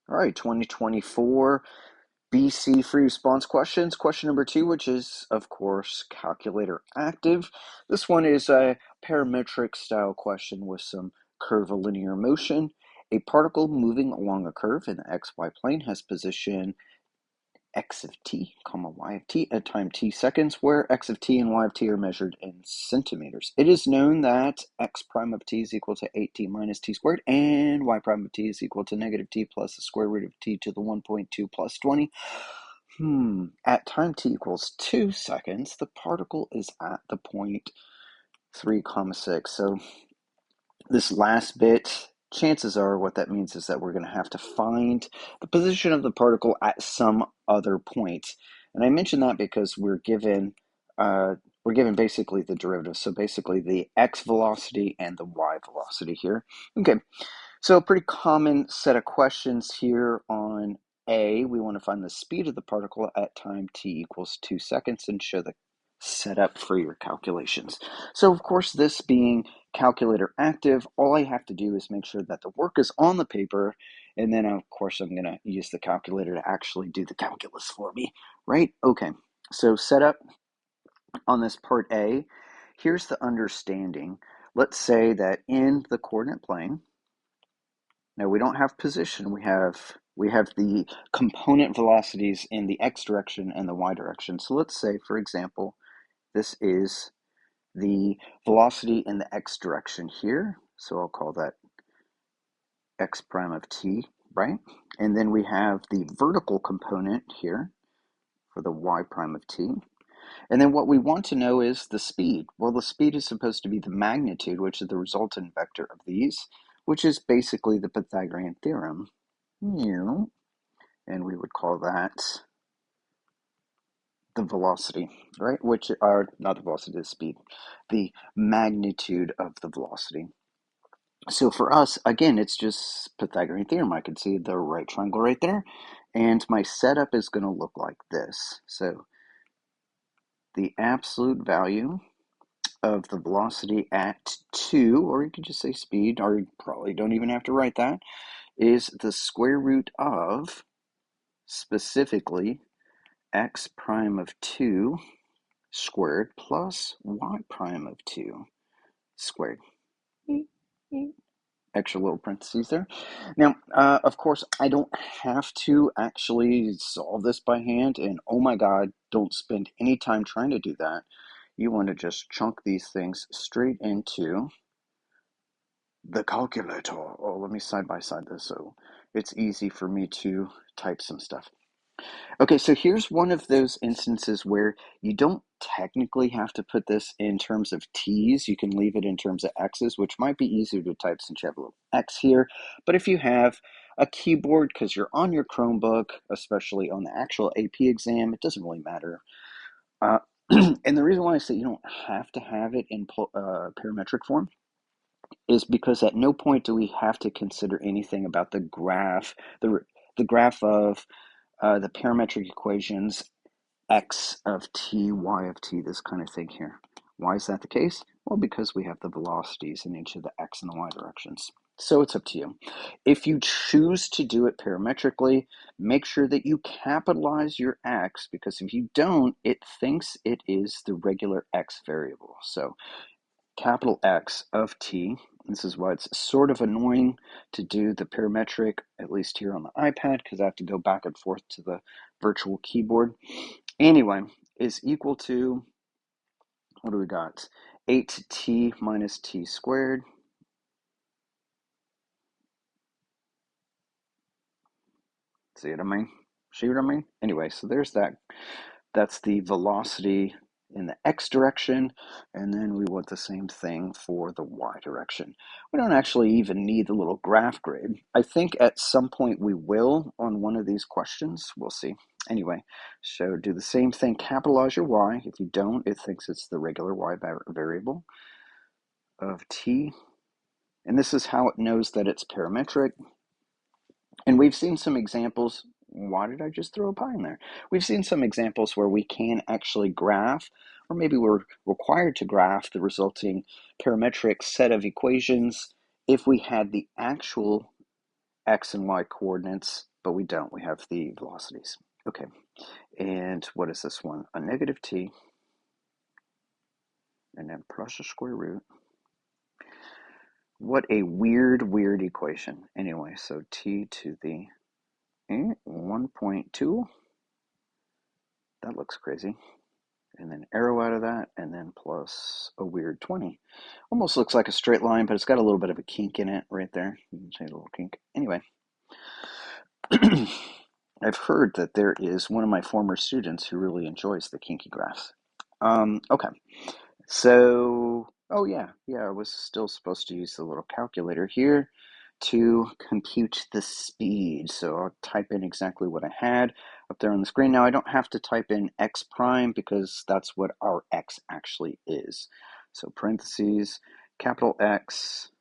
All right, 2024 BC free response questions. Question number 2, which is, of course, calculator active. This one is a parametric style question with some curvilinear motion. A particle moving along a curve in the xy plane has position x of t, comma y of t at time t seconds, where x of t and y of t are measured in centimeters. It is known that x prime of t is equal to 8t minus t squared, and y prime of t is equal to negative t plus the square root of t to the 1.2 plus 20. At time t equals 2 seconds, the particle is at the point 3, 6. So this last bit, chances are what that means is that we're going to have to find the position of the particle at some other point. And I mention that because we're given basically the derivative. So basically the x velocity and the y velocity here. Okay, so a pretty common set of questions here on A. We want to find the speed of the particle at time t equals 2 seconds and show the setup for your calculations. So of course, this being calculator active, all I have to do is make sure that the work is on the paper, and then of course I'm going to use the calculator to actually do the calculus for me, right? Okay, so setup on this part A. Here's the understanding. Let's say that in the coordinate plane, now we don't have position, we have the component velocities in the x direction and the y direction. So let's say, for example, this is the velocity in the x direction here. So I'll call that x prime of t, right? And then we have the vertical component here for the y prime of t. And then what we want to know is the speed. Well, the speed is supposed to be the magnitude, which is the resultant vector of these, which is basically the Pythagorean theorem. And we would call that the velocity, right? Which are not the velocity, the speed, the magnitude of the velocity. So for us, again, it's just Pythagorean theorem. I can see the right triangle right there. And my setup is going to look like this. So the absolute value of the velocity at 2, or you could just say speed, or you probably don't even have to write that, is the square root of, specifically, x prime of 2 squared plus y prime of 2 squared. Extra little parentheses there. Now, of course, I don't have to actually solve this by hand, and oh my god, don't spend any time trying to do that. You want to just chunk these things straight into the calculator. Oh, let me side by side this so it's easy for me to type some stuff. Okay, so here's one of those instances where you don't technically have to put this in terms of t's. You can leave it in terms of x's, which might be easier to type since you have a little x here. But if you have a keyboard, because you're on your Chromebook, especially on the actual AP exam, it doesn't really matter. And the reason why I say you don't have to have it in parametric form is because at no point do we have to consider anything about the graph, the graph of the parametric equations, x of t, y of t, this kind of thing here. Why is that the case? Well, because we have the velocities in each of the x and the y directions. So it's up to you. If you choose to do it parametrically, make sure that you capitalize your x, because if you don't, it thinks it is the regular x variable. So capital X of t. This is why it's sort of annoying to do the parametric, at least here on the iPad, because I have to go back and forth to the virtual keyboard. Anyway, is equal to, what do we got? 8t minus t squared. See what I mean? See what I mean? Anyway, so there's that. That's the velocity in the x direction, and then we want the same thing for the y direction. We don't actually even need the little graph grid. I think at some point we will on one of these questions. We'll see. Anyway, so do the same thing, capitalize your y. If you don't, it thinks it's the regular y variable of t, and this is how it knows that it's parametric. And we've seen some examples. Why did I just throw a pi in there? We've seen some examples where we can actually graph, or maybe we're required to graph the resulting parametric set of equations if we had the actual x and y coordinates but we don't. We have the velocities. Okay, and what is this one? A negative t, and then plus the square root. What a weird equation. Anyway, so t to the 1.2. That looks crazy. And then arrow out of that, and then plus a weird 20. Almost looks like a straight line, but it's got a little bit of a kink in it right there. You can say a little kink. Anyway, I've heard that there is one of my former students who really enjoys the kinky graphs. Okay, so, oh yeah, I was still supposed to use the little calculator here to compute the speed. So I'll type in exactly what I had up there on the screen. Now I don't have to type in x prime because that's what our x actually is. So parentheses, capital X,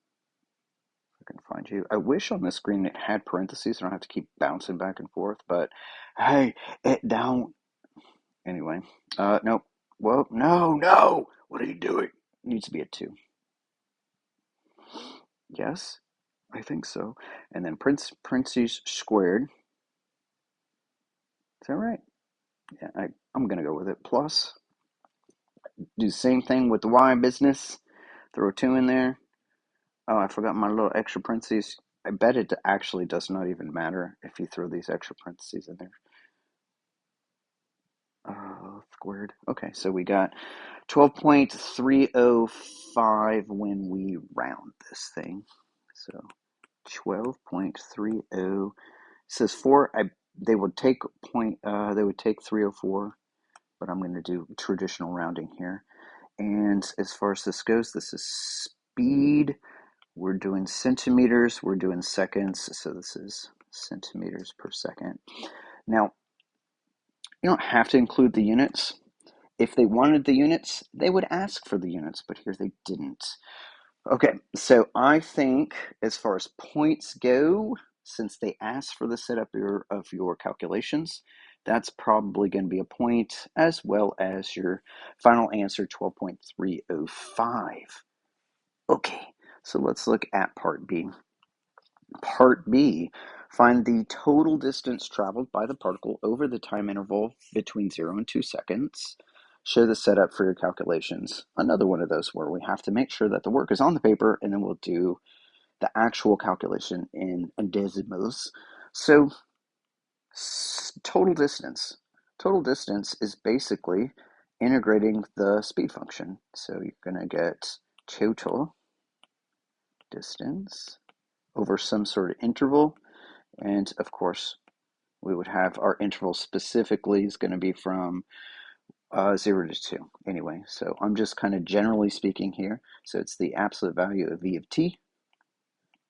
if I can find you. I wish on the screen it had parentheses. I don't have to keep bouncing back and forth, but hey, it don't. Anyway, nope. Well, no, what are you doing? It needs to be a 2. Yes, I think so. And then parentheses squared. Is that right? Yeah, I'm going to go with it. Plus, do the same thing with the y business. Throw a 2 in there. Oh, I forgot my little extra parentheses. I bet it actually does not even matter if you throw these extra parentheses in there. Squared. Okay, so we got 12.305 when we round this thing. So 12.30 says 4. They would take 304, but I'm going to do traditional rounding here. And as far as this goes, this is speed. We're doing centimeters. We're doing seconds. So this is centimeters per second. Now, you don't have to include the units. If they wanted the units, they would ask for the units, but here they didn't. Okay, so I think as far as points go, since they asked for the setup of your calculations, that's probably going to be a point, as well as your final answer, 12.305. Okay, so let's look at part B. Part B, find the total distance traveled by the particle over the time interval between 0 and 2 seconds. Show the setup for your calculations. Another one of those where we have to make sure that the work is on the paper, and then we'll do the actual calculation in decimals. So total distance. Total distance is basically integrating the speed function. So you're going to get total distance over some sort of interval. And of course, we would have our interval specifically is going to be from 0 to 2. Anyway, so I'm just kind of generally speaking here. So it's the absolute value of v of t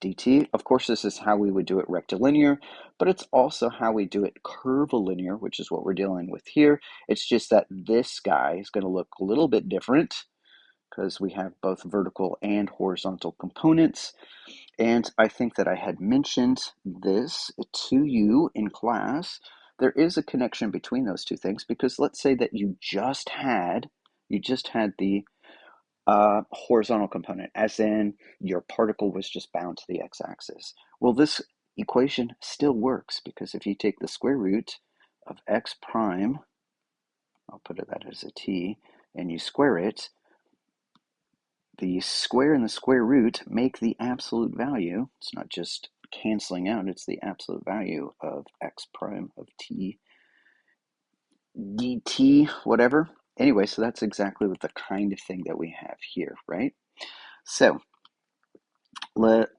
dt. Of course, this is how we would do it rectilinear, but it's also how we do it curvilinear, which is what we're dealing with here. It's just that this guy is going to look a little bit different because we have both vertical and horizontal components. And I think that I had mentioned this to you in class. There is a connection between those two things, because let's say that you just had the horizontal component, as in your particle was just bound to the x-axis. Well, this equation still works, because if you take the square root of x prime, I'll put that as a t, and you square it, the square and the square root make the absolute value. It's not just canceling out, it's the absolute value of x prime of t dt, whatever. Anyway, so that's exactly what the kind of thing that we have here, right? So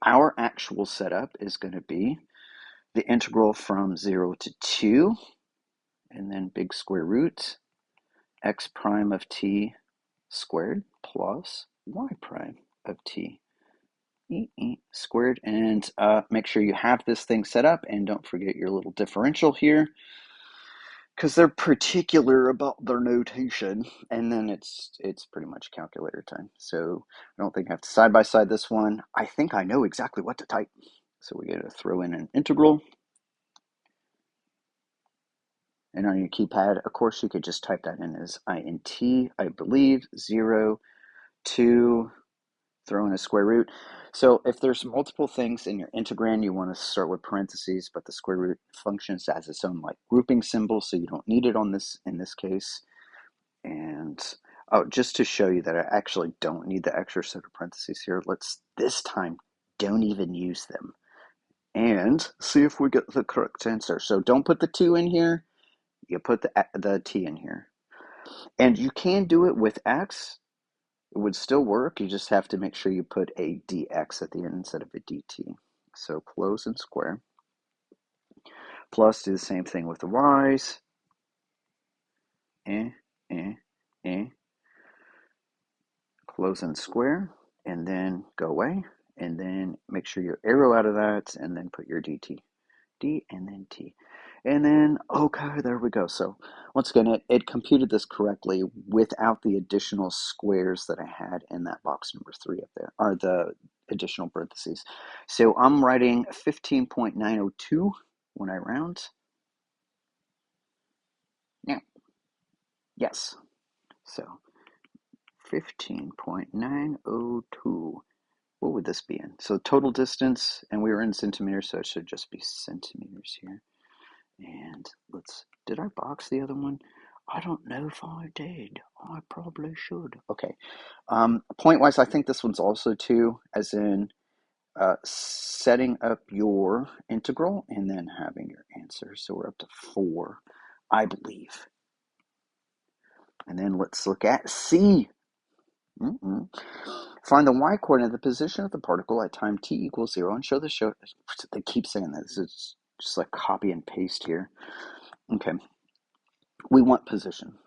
our actual setup is going to be the integral from 0 to 2, and then big square root x prime of t squared plus y prime of t squared. And make sure you have this thing set up, and don't forget your little differential here, because they're particular about their notation. And then it's pretty much calculator time. So I don't think I have to side by side this one. I think I know exactly what to type. So we got to throw in an integral. And on your keypad, of course, you could just type that in as int, I believe, 0 to throw in a square root. So if there's multiple things in your integrand, you want to start with parentheses, but the square root functions as its own like grouping symbol, so you don't need it on this in this case. And oh, just to show you that I actually don't need the extra set of parentheses here, let's this time don't even use them. And see if we get the correct answer. So don't put the 2 in here, you put the t in here. And you can do it with x. It would still work. You just have to make sure you put a dx at the end instead of a dt. So close and square. Plus, do the same thing with the y's. Close and square, and then go away, and then make sure you arrow out of that, and then put your dt. D and then t. And then, okay, there we go. So once again, it computed this correctly without the additional squares that I had in that box number 3 up there, or the additional parentheses. So I'm writing 15.902 when I round. Yeah. Yes. So 15.902. What would this be in? So total distance, and we were in centimeters, so it should just be centimeters here. And did I box the other one? I don't know if I did. I probably should. Okay. Point-wise, I think this one's also 2, as in setting up your integral and then having your answer. So we're up to 4, I believe. And then let's look at C. Find the y-coordinate, the position of the particle at time t equals 0, and show. They keep saying that. This is just like copy and paste here. Okay. We want position.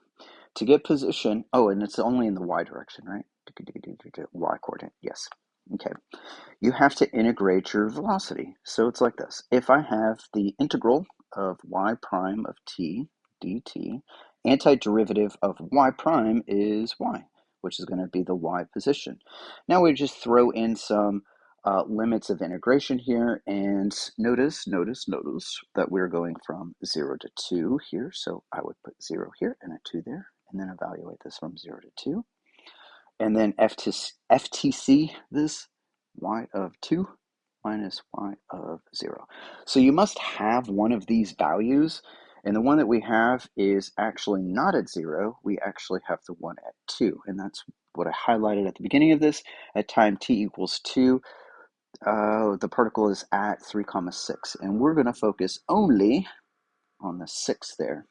To get position, oh, and it's only in the y direction, right? Y coordinate, yes. Okay. You have to integrate your velocity. So it's like this. If I have the integral of y prime of t dt, antiderivative of y prime is y, which is going to be the y position. Now we just throw in some limits of integration here, and notice that we're going from 0 to 2 here. So I would put 0 here and a 2 there, and then evaluate this from 0 to 2. And then FTC this y of 2 minus y of 0. So you must have one of these values, and the one that we have is actually not at 0. We actually have the one at 2, and that's what I highlighted at the beginning of this. At time t equals 2, the particle is at 3, 6, and we're going to focus only on the 6 there.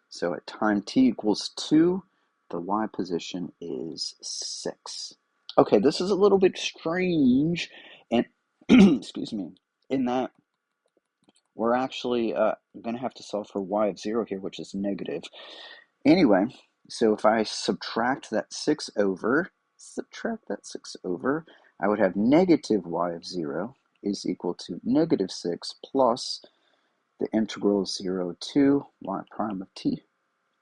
So at time t equals 2, the y position is 6. Okay, this is a little bit strange, and excuse me, in that we're actually going to have to solve for y of 0 here, which is negative. Anyway, so if I subtract that 6 over, I would have negative y of 0 is equal to negative 6 plus the integral 0 to y prime of t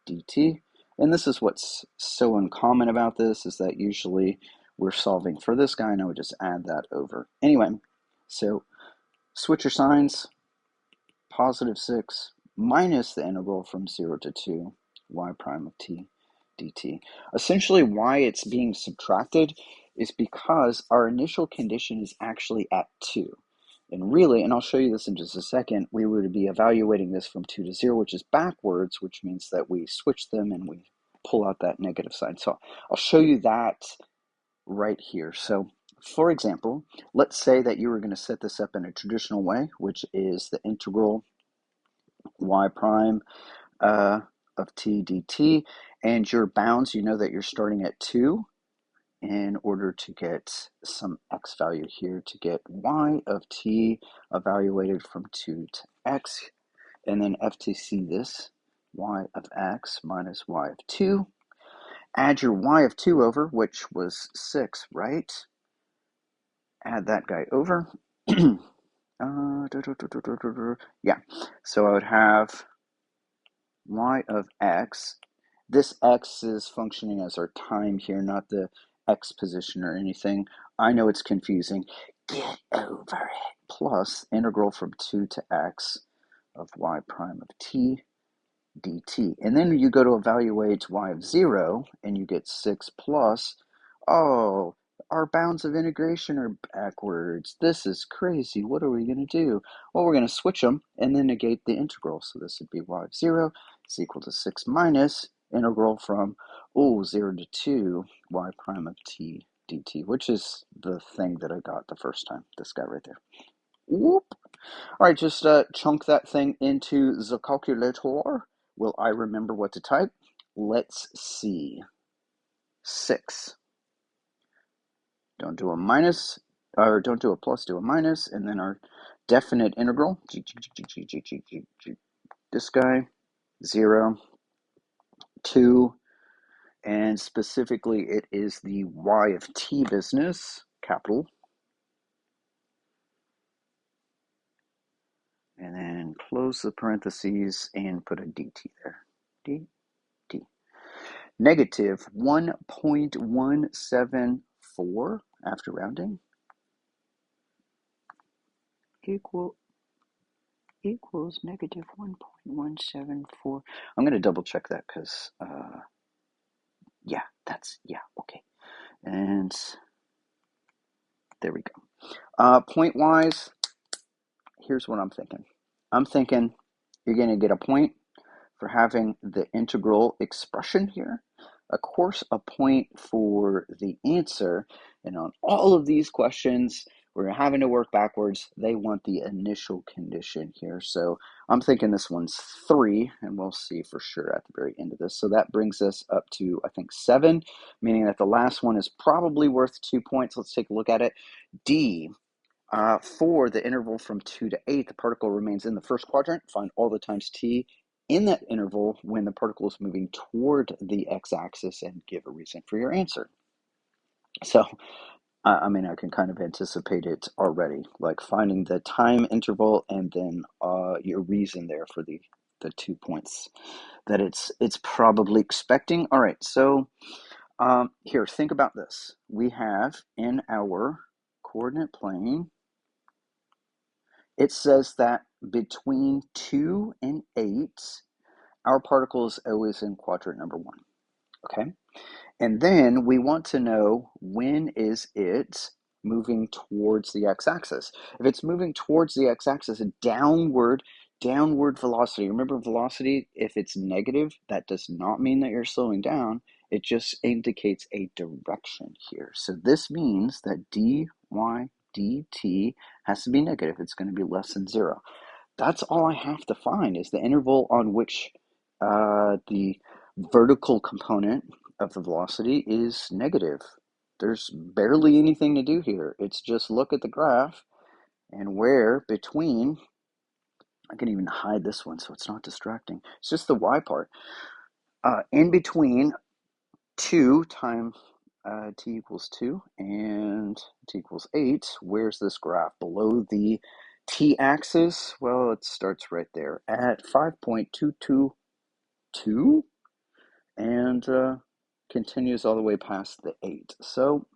dt. And this is what's so uncommon about this, is that usually we're solving for this guy, and I would just add that over. Anyway, so switch your signs, positive 6 minus the integral from 0 to 2, y prime of t dt. Essentially, why it's being subtracted is because our initial condition is actually at 2. And really, and I'll show you this in just a second, we would be evaluating this from 2 to 0, which is backwards, which means that we switch them and we pull out that negative sign. So I'll show you that right here. So for example, let's say that you were going to set this up in a traditional way, which is the integral y prime of t dt, and your bounds, you know that you're starting at 2 in order to get some x value here, to get y of t evaluated from 2 to x, and then FTC this, y of x minus y of 2. Add your y of 2 over, which was 6, right? Add that guy over. Yeah, so I would have y of x. This x is functioning as our time here, not the x position or anything. I know it's confusing. Get over it. Plus integral from 2 to x of y prime of t dt. And then you go to evaluate y of 0, and you get 6 plus, oh, Our bounds of integration are backwards. This is crazy. What are we going to do? Well, we're going to switch them and then negate the integral. So this would be y of 0 is equal to 6 minus integral from 0 to 2 y prime of t dt, which is the thing that I got the first time. This guy right there. Whoop. All right, just chunk that thing into the calculator. Will I remember what to type? Let's see. 6. Don't do a minus, or don't do a plus, do a minus, and then our definite integral, this guy, 0, 2, and specifically it is the y of t business, capital, and then close the parentheses and put a dt there, dt. Negative 1.174 after rounding equals negative 1.174. I'm going to double check that because, yeah, okay. And there we go. Point-wise, here's what I'm thinking. I'm thinking you're going to get a point for having the integral expression here. Of course, a point for the answer. And on all of these questions, we're having to work backwards. They want the initial condition here. So I'm thinking this one's 3, and we'll see for sure at the very end of this. So that brings us up to, I think, 7, meaning that the last one is probably worth 2 points. Let's take a look at it. D. For the interval from 2 to 8, the particle remains in the first quadrant. Find all the times t in that interval when the particle is moving toward the x-axis and give a reason for your answer. So, I mean, I can kind of anticipate it already, like finding the time interval and then your reason there for the 2 points that it's probably expecting. All right, so here, think about this. We have in our coordinate plane, it says that between 2 and 8, our particle is always in quadrant number 1, okay? And then we want to know when is it moving towards the x-axis. If it's moving towards the x-axis, downward velocity. Remember, velocity, if it's negative, that does not mean that you're slowing down. It just indicates a direction here. So this means that dy dt has to be negative. It's going to be less than 0. That's all I have to find is the interval on which the vertical component of the velocity is negative. There's barely anything to do here. It's just look at the graph and where between, I can even hide this one so it's not distracting. It's just the y part. In between 2 times t equals 2 and t equals 8, where's this graph? Below the t-axis? Well, it starts right there at 5.222 and continues all the way past the 8. So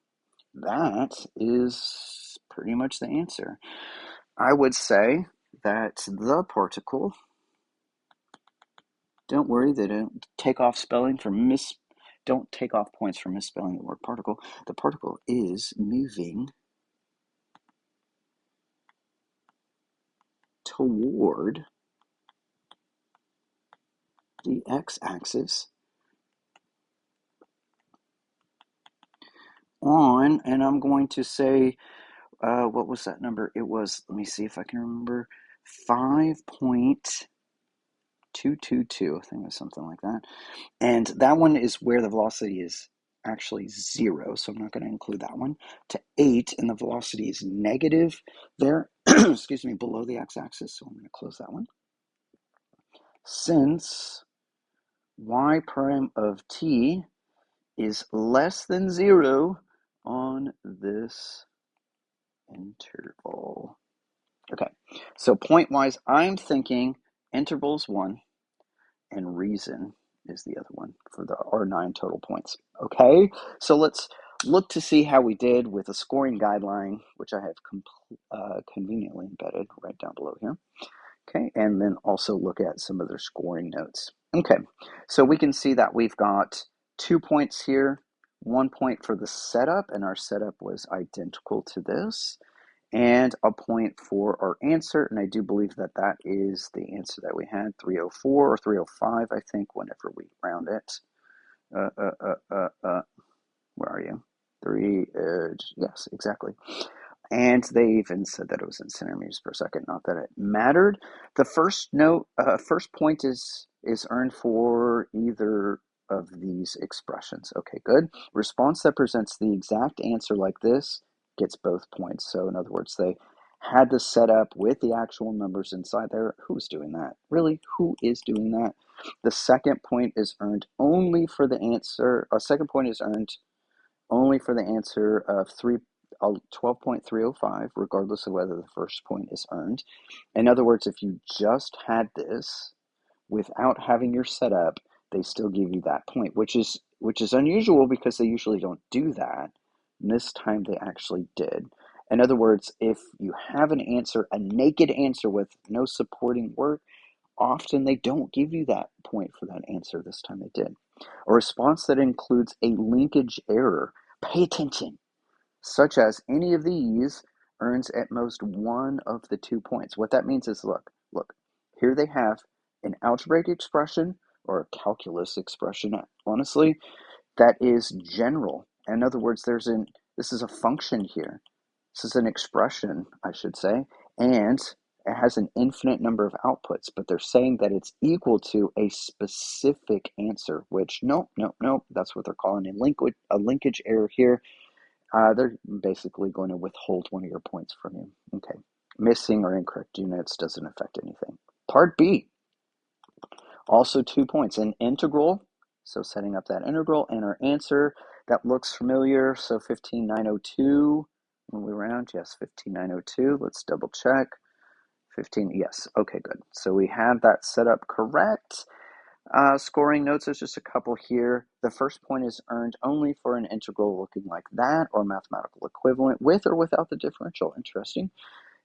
that is pretty much the answer. I would say that the particle, don't worry, they don't take off spelling for don't take off points for misspelling the word particle. The particle is moving toward the x-axis on, and I'm going to say, what was that number? It was, let me see if I can remember, 5.222, I think it was something like that. And that one is where the velocity is actually 0, so I'm not going to include that one, to 8, and the velocity is negative there, excuse me, below the x-axis, so I'm going to close that one. Since y prime of t is less than 0 on this interval. Okay, so point-wise, I'm thinking intervals 1 and reason is the other one for our 9 total points. Okay, so let's look to see how we did with a scoring guideline, which I have conveniently embedded right down below here. Okay, and then also look at some of their scoring notes. Okay, so we can see that we've got 2 points here 1 point for the setup, and our setup was identical to this, and a point for our answer, and I do believe that that is the answer that we had, 304 or 305, I think, whenever we round it. Where are you? Yes, exactly. And they even said that it was in centimeters per second, not that it mattered. The first point is earned for either of these expressions. Okay, good. Response that presents the exact answer like this gets both points. So in other words, they had the setup with the actual numbers inside there. Who's doing that? Really, who is doing that? The second point is earned only for the answer. A second point is earned only for the answer of 12.305, regardless of whether the first point is earned. In other words, if you just had this without having your setup, they still give you that point, which is unusual because they usually don't do that. And this time they actually did. In other words, if you have an answer, a naked answer with no supporting work, often they don't give you that point for that answer. This time they did. A response that includes a linkage error, pay attention, such as any of these earns at most one of the 2 points. What that means is, look, here they have an algebraic expression or a calculus expression, honestly, that is general. In other words, this is a function here. This is an expression, I should say, and it has an infinite number of outputs, but they're saying that it's equal to a specific answer, which no, that's what they're calling a linkage error here. They're basically going to withhold one of your points from you. Okay, missing or incorrect units doesn't affect anything. Part B, also 2 points. An integral, so setting up that integral, and our answer that looks familiar, so 15,902. When we round, yes, 15,902. Let's double check. 15, yes, okay, good. So we have that set up correct. Scoring notes, there's just a couple here. The first point is earned only for an integral looking like that, or mathematical equivalent, with or without the differential. Interesting.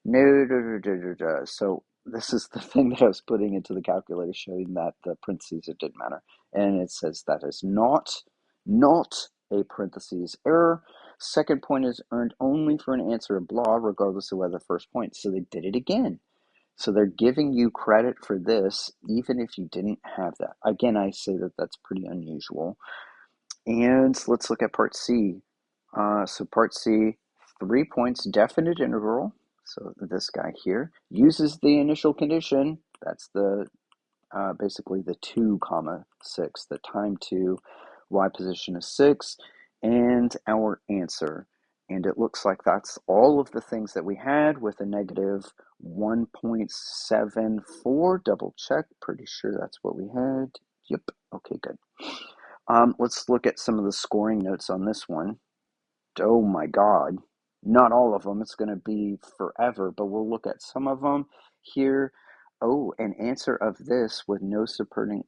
So this is the thing that I was putting into the calculator, showing that the parentheses, it didn't matter. And it says that is not a parentheses error. Second point is earned only for an answer of blah, regardless of whether the first point. So they did it again. So they're giving you credit for this, even if you didn't have that. Again, I say that that's pretty unusual. And let's look at part C. So part C, 3 points, definite integral. So this guy here uses the initial condition. That's the basically the 2, 6, the time to y position is 6, and our answer. And it looks like that's all of the things that we had with a negative 1.74. Double check, pretty sure that's what we had. Yep, okay, good. Let's look at some of the scoring notes on this one. Oh my God, not all of them. It's going to be forever, but we'll look at some of them here. Oh, an answer of this with no supporting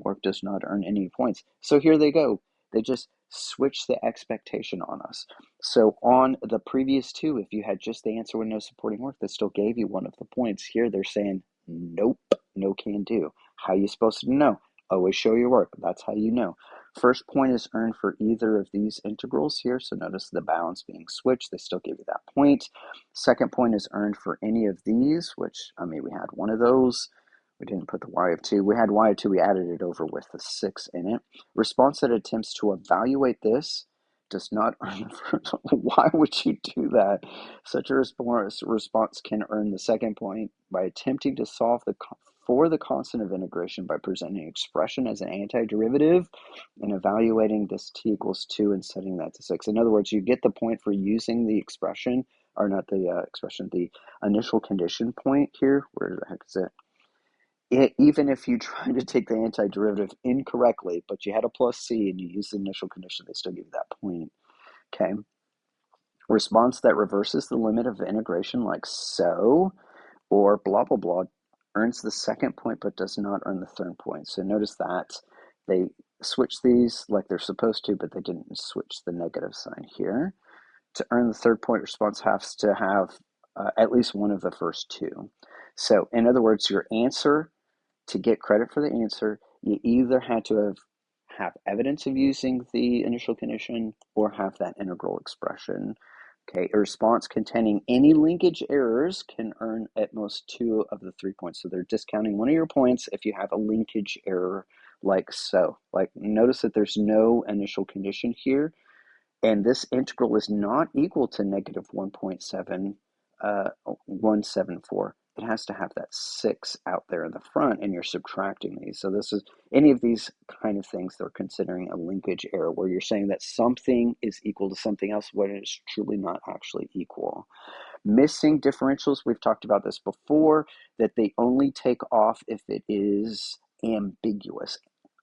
work does not earn any points. So here they go. They just switch the expectation on us. So on the previous two, if you had just the answer with no supporting work, that still gave you one of the points. Here they're saying, nope, no can do. How are you supposed to know? Always show your work. That's how you know. First point is earned for either of these integrals here. So notice the balance being switched. They still give you that point. Second point is earned for any of these, which, I mean, we had one of those. We didn't put the y of 2. We had y of 2. We added it over with the 6 in it. Response that attempts to evaluate this does not earn the first. Why would you do that? Such a response can earn the second point by attempting to solve for the constant of integration by presenting an expression as an antiderivative and evaluating this t equals 2 and setting that to 6. In other words, you get the point for using the expression, or not the expression, the initial condition point here. Where the heck is it? Even if you try to take the antiderivative incorrectly, but you had a plus c and you use the initial condition, they still give you that point. Okay. Response that reverses the limit of integration like so, or blah, blah, blah, earns the second point but does not earn the third point. So notice that they switch these like they're supposed to, but they didn't switch the negative sign here. To earn the third point, response has to have at least one of the first two. So in other words, your answer, to get credit for the answer, you either had to have have evidence of using the initial condition or have that integral expression. Okay, a response containing any linkage errors can earn at most 2 of the 3 points. So they're discounting one of your points if you have a linkage error like so. Like, notice that there's no initial condition here, and this integral is not equal to negative 1.174. It has to have that 6 out there in the front, and you're subtracting these. So this is any of these kind of things they're considering a linkage error, where you're saying that something is equal to something else when it is truly not actually equal. Missing differentials, we've talked about this before, that they only take off if it is ambiguous.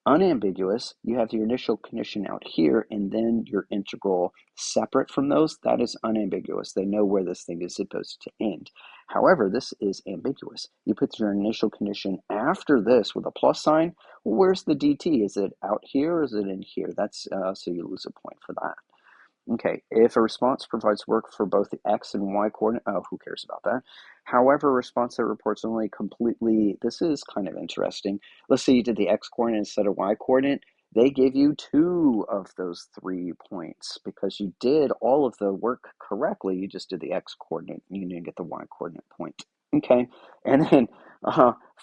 Unambiguous, you have your initial condition out here and then your integral separate from those. That is unambiguous. They know where this thing is supposed to end. However, this is ambiguous. You put your initial condition after this with a plus sign. Well, where's the dt? Is it out here or is it in here? That's so you lose a point for that. Okay, if a response provides work for both the x and y coordinate, oh, who cares about that? However, a response that reports only completely, this is kind of interesting. Let's say you did the x coordinate instead of y coordinate. They give you 2 of those 3 points because you did all of the work correctly. You just did the x coordinate and you didn't get the y coordinate point. Okay, and then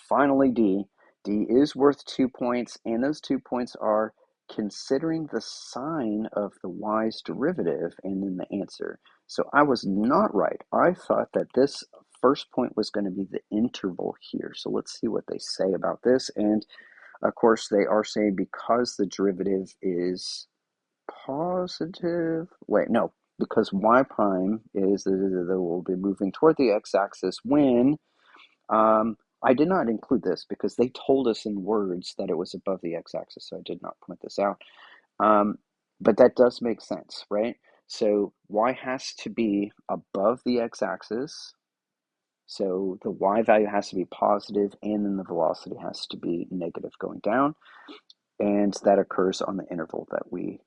finally D. D is worth 2 points, and those 2 points are considering the sign of the y's derivative and then the answer. So I was not right. I thought that this first point was going to be the interval here. So let's see what they say about this. And of course, they are saying because the derivative is positive. Wait, no, because y prime is that will be moving toward the x-axis when I did not include this because they told us in words that it was above the x-axis, so I did not point this out. But that does make sense, right? So y has to be above the x-axis, so the y value has to be positive, and then the velocity has to be negative going down, and that occurs on the interval that we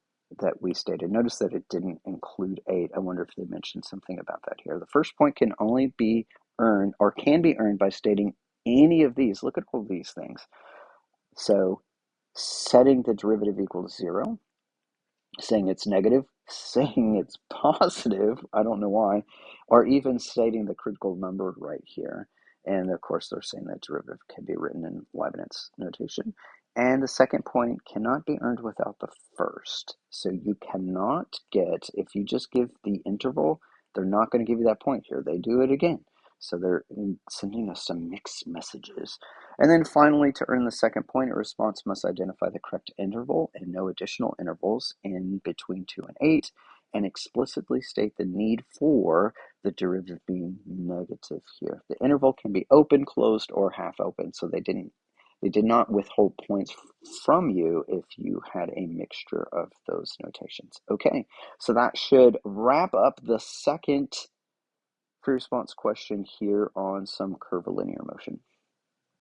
stated. Notice that it didn't include 8. I wonder if they mentioned something about that here. The first point can only be earned, or can be earned, by stating any of these. Look at all these things. So setting the derivative equal to 0, saying it's negative, saying it's positive, I don't know why, or even stating the critical number right here. And of course, they're saying that derivative can be written in Leibniz notation. And the second point cannot be earned without the first. So you cannot get, if you just give the interval, they're not going to give you that point here. They do it again. So they're sending us some mixed messages. And then finally, to earn the second point, a response must identify the correct interval and no additional intervals in between 2 and 8, and explicitly state the need for the derivative being negative here. The interval can be open, closed, or half open, so they did not withhold points from you if you had a mixture of those notations. Okay, so that should wrap up the second free response question here on some curvilinear motion.